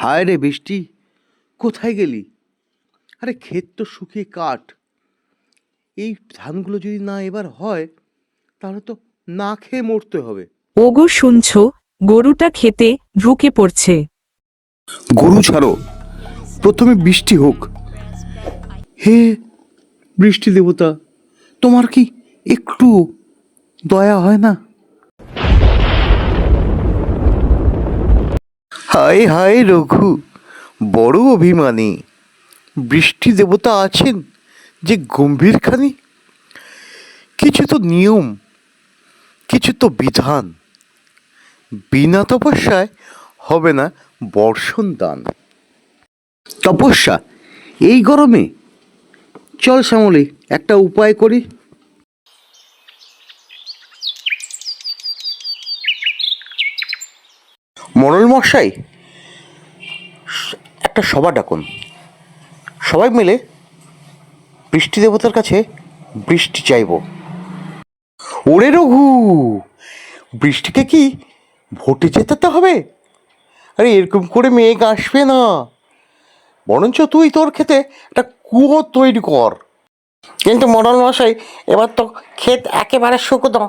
হায় রে বৃষ্টি, কোথায় গেলি? আরে ক্ষেত তো শুকিয়ে কাঠ। এই ধানগুলো যদি না এবার হয় তাহলে তো না খেয়ে মরতে হবে। ওগো শুনছো, গরুটা খেতে ঢুকে পড়ছে। গরু ছাড়ো, প্রথমে বৃষ্টি হোক। হে বৃষ্টি দেবতা, তোমার কি একটু দয়া হয় না? হায় হায় রঘু, বড় অভিমানী। বৃষ্টি দেবতা আছেন যে গম্ভীরখানি। কিছু তো নিয়ম, কিছু তো বিধান। বিনা তপস্যায় হবে না বর্ষণ দান। তপস্যা এই গরমে? চল শ্যামলী, একটা উপায় করি। মোড়ল মশাই, একটা সভা ডাকুন। সবাই মিলে বৃষ্টি দেবতার কাছে বৃষ্টি চাইব। ওরে রঘু, বৃষ্টিকে কি ভোটে জেতাতে হবে? আরে এরকম করে মেঘ আসবে না। বরঞ্চ তুই তোর ক্ষেতে একটা কুয়ো তৈরি কর। কিন্তু মোড়ল মশাই, এবার তো ক্ষেত একেবারে শুকনো।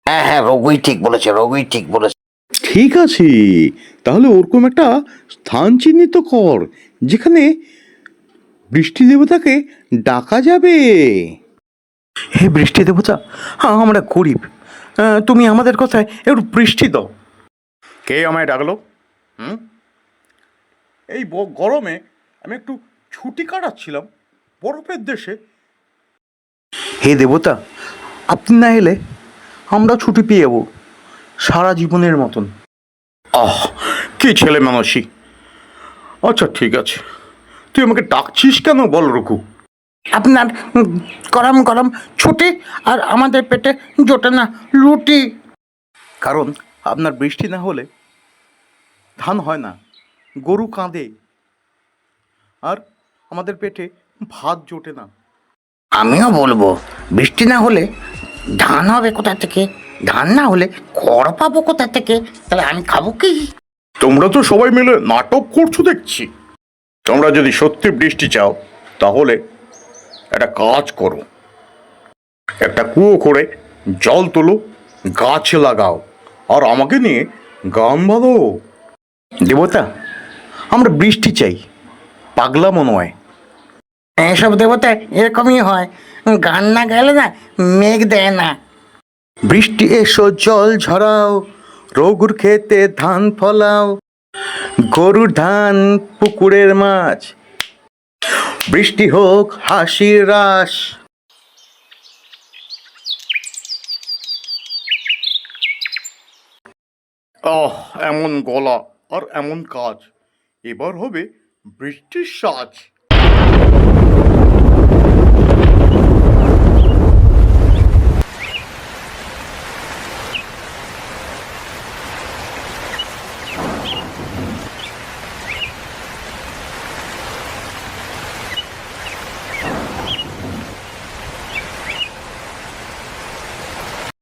হ্যাঁ হ্যাঁ, রঘুই ঠিক বলেছে, রঘুই ঠিক বলেছে। ঠিক আছে, তাহলে ওরকম একটা স্থান চিহ্নিত কর যেখানে বৃষ্টি দেবতাকে ডাকা যাবে। হে বৃষ্টি দেবতা, আমরা গরিব, তুমি আমাদের কথায় একটু বৃষ্টি দাও। কে আমায় ডাকলো? এই গরমে আমি একটু ছুটি কাটাচ্ছিলাম বরফের দেশে। হে দেবতা, আপনি না এলে আমরা ছুটি পেয়ে যাবো সারা জীবনের মতন। আহ, কি ছেলে মানুষই। আচ্ছা ঠিক আছে, তুই আমাকে ডাকছিস কেন বল রঘু? আপনার গরম গরম ছুটি, আর আমাদের পেটে জোটে না রুটি। কারণ আপনার বৃষ্টি না হলে ধান হয় না, গরু কাঁদে, আর আমাদের পেটে ভাত জোটে না। আমিও বলবো, বৃষ্টি না হলে ধান হবে কোথা থেকে? ধান না হলে খড় পাবো কোথা থেকে? তাহলে আমি খাবো কি? তোমরা তো সবাই মিলে নাটক করছো দেখছি। তোমরা যদি সত্যি বৃষ্টি চাও তাহলে একটা কাজ করো, একটা কুয়ো করে জল তোলো, গাছ লাগাও, আর আমাকে নিয়ে গান বাঁধো। দেবতা, আমরা বৃষ্টি চাই, পাগলামো নয়। এসব দেবতা এরকমই হয়, গান না গেলে না মেঘ দেয় না। বৃষ্টি এসো জল ঝরাও, রঘুর খেতে ধান ফলাও, গরুর ধান পুকুরের মাছ, বৃষ্টি হোক হাসির রাস। আহ, এমন গলা আর এমন কাজ, এবার হবে বৃষ্টির সাজ।